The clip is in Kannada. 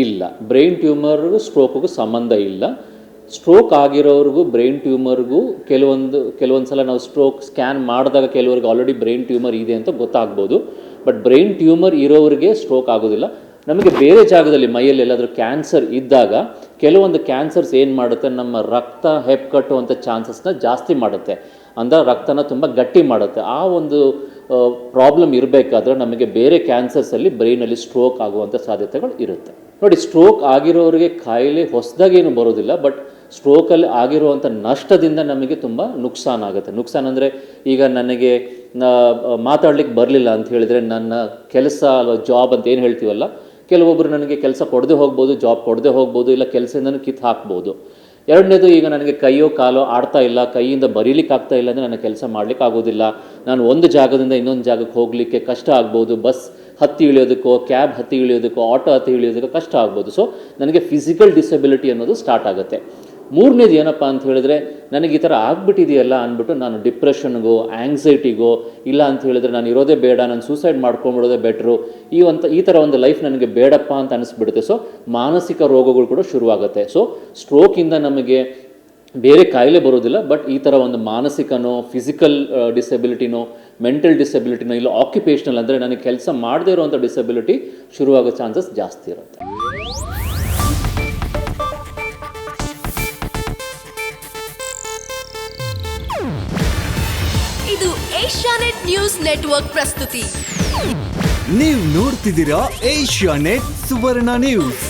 ಇಲ್ಲ, ಬ್ರೈನ್ ಟ್ಯೂಮರ್ಗೂ ಸ್ಟ್ರೋಕ್ಗೂ ಸಂಬಂಧ ಇಲ್ಲ. ಸ್ಟ್ರೋಕ್ ಆಗಿರೋರಿಗೂ ಬ್ರೈನ್ ಟ್ಯೂಮರ್ಗೂ ಕೆಲವೊಂದು ಸಲ ನಾವು ಸ್ಟ್ರೋಕ್ ಸ್ಕ್ಯಾನ್ ಮಾಡಿದಾಗ ಕೆಲವ್ರಿಗೆ ಆಲ್ರೆಡಿ ಬ್ರೈನ್ ಟ್ಯೂಮರ್ ಇದೆ ಅಂತ ಗೊತ್ತಾಗ್ಬೋದು. ಬಟ್ ಬ್ರೈನ್ ಟ್ಯೂಮರ್ ಇರೋರಿಗೆ ಸ್ಟ್ರೋಕ್ ಆಗೋದಿಲ್ಲ. ನಮಗೆ ಬೇರೆ ಜಾಗದಲ್ಲಿ ಮೈಯಲ್ಲಿ ಎಲ್ಲಾದರೂ ಕ್ಯಾನ್ಸರ್ ಇದ್ದಾಗ ಕೆಲವೊಂದು ಕ್ಯಾನ್ಸರ್ಸ್ ಏನು ಮಾಡುತ್ತೆ, ನಮ್ಮ ರಕ್ತ ಹೆಪ್ಪುಕಟ್ಟುವಂಥ ಚಾನ್ಸಸ್ನ ಜಾಸ್ತಿ ಮಾಡುತ್ತೆ. ಅಂದರೆ ರಕ್ತನ ತುಂಬ ಗಟ್ಟಿ ಮಾಡುತ್ತೆ. ಆ ಒಂದು ಪ್ರಾಬ್ಲಮ್ ಇರಬೇಕಾದ್ರೆ ನಮಗೆ ಬೇರೆ ಕ್ಯಾನ್ಸರ್ಸಲ್ಲಿ ಬ್ರೈನಲ್ಲಿ ಸ್ಟ್ರೋಕ್ ಆಗುವಂಥ ಸಾಧ್ಯತೆಗಳು ಇರುತ್ತೆ. ನೋಡಿ, ಸ್ಟ್ರೋಕ್ ಆಗಿರೋರಿಗೆ ಕಾಯಿಲೆ ಹೊಸದಾಗೇನು ಬರೋದಿಲ್ಲ. ಬಟ್ ಸ್ಟ್ರೋಕಲ್ಲಿ ಆಗಿರುವಂಥ ನಷ್ಟದಿಂದ ನಮಗೆ ತುಂಬ ನುಕ್ಸಾನಾಗುತ್ತೆ. ನುಕ್ಸಾನ ಈಗ ನನಗೆ ಮಾತಾಡ್ಲಿಕ್ಕೆ ಬರಲಿಲ್ಲ ಅಂತ ಹೇಳಿದರೆ ನನ್ನ ಕೆಲಸ ಅಥವಾ ಜಾಬ್ ಅಂತ ಏನು ಹೇಳ್ತೀವಲ್ಲ, ಕೆಲವೊಬ್ಬರು ನನಗೆ ಕೆಲಸ ಕೊಡದೆ ಹೋಗ್ಬೋದು, ಜಾಬ್ ಕೊಡದೆ ಹೋಗ್ಬೋದು, ಇಲ್ಲ ಕೆಲಸದಿಂದನೂ ಕಿತ್ತು ಹಾಕ್ಬೋದು. ಎರಡನೇದು, ಈಗ ನನಗೆ ಕೈಯೋ ಕಾಲೋ ಆಡ್ತಾ ಇಲ್ಲ, ಕೈಯಿಂದ ಬರೀಲಿಕ್ಕೆ ಆಗ್ತಾ ಇಲ್ಲ ಅಂದರೆ ನನಗೆ ಕೆಲಸ ಮಾಡಲಿಕ್ಕೆ ಆಗೋದಿಲ್ಲ. ನಾನು ಒಂದು ಜಾಗದಿಂದ ಇನ್ನೊಂದು ಜಾಗಕ್ಕೆ ಹೋಗಲಿಕ್ಕೆ ಕಷ್ಟ ಆಗ್ಬೋದು. ಬಸ್ ಹತ್ತಿ ಇಳಿಯೋದಕ್ಕೋ, ಕ್ಯಾಬ್ ಹತ್ತಿ ಇಳಿಯೋದಕ್ಕೋ, ಆಟೋ ಹತ್ತಿ ಇಳಿಯೋದಕ್ಕೋ ಕಷ್ಟ ಆಗ್ಬೋದು. ಸೊ ನನಗೆ ಫಿಸಿಕಲ್ ಡಿಸಬಿಲಿಟಿ ಅನ್ನೋದು ಸ್ಟಾರ್ಟ್ ಆಗುತ್ತೆ. ಮೂರನೇದು ಏನಪ್ಪ ಅಂತ ಹೇಳಿದ್ರೆ, ನನಗೆ ಈ ಥರ ಆಗ್ಬಿಟ್ಟಿದೆಯಲ್ಲ ಅಂದ್ಬಿಟ್ಟು ನಾನು ಡಿಪ್ರೆಷನ್ಗೋ, ಆ್ಯಂಗ್ಸೈಟಿಗೋ, ಇಲ್ಲ ಅಂತ ಹೇಳಿದ್ರೆ ನಾನು ಇರೋದೇ ಬೇಡ, ನಾನು ಸೂಸೈಡ್ ಮಾಡ್ಕೊಂಬಿಡೋದೇ ಬೆಟ್ರು, ಈ ಥರ ಒಂದು ಲೈಫ್ ನನಗೆ ಬೇಡಪ್ಪ ಅಂತ ಅನಿಸ್ಬಿಡುತ್ತೆ. ಸೊ ಮಾನಸಿಕ ರೋಗಗಳು ಕೂಡ ಶುರುವಾಗುತ್ತೆ. ಸೊ ಸ್ಟ್ರೋಕಿಂದ ನಮಗೆ ಬೇರೆ ಕಾಯಿಲೆ ಬರೋದಿಲ್ಲ. ಬಟ್ ಈ ಥರ ಒಂದು ಮಾನಸಿಕನೋ, ಫಿಸಿಕಲ್ ಡಿಸಬಿಲಿಟಿನೋ, ಮೆಂಟಲ್ ಡಿಸಬಿಲಿಟಿನೋ, ಇಲ್ಲ ಆಕ್ಯುಪೇಷನಲ್ ಅಂದರೆ ನನಗೆ ಕೆಲಸ ಮಾಡದೇ ಇರೋವಂಥ ಡಿಸಬಿಲಿಟಿ ಶುರುವಾಗೋ ಚಾನ್ಸಸ್ ಜಾಸ್ತಿ ಇರುತ್ತೆ. ಇದು ಏಷ್ಯಾನೆಟ್ ನ್ಯೂಸ್ ನೆಟ್ವರ್ಕ್ ಪ್ರಸ್ತುತಿ. ನೀವು ನೋಡ್ತಿದ್ದೀರಾ ಏಷ್ಯಾನೆಟ್ ಸುವರ್ಣ ನ್ಯೂಸ್.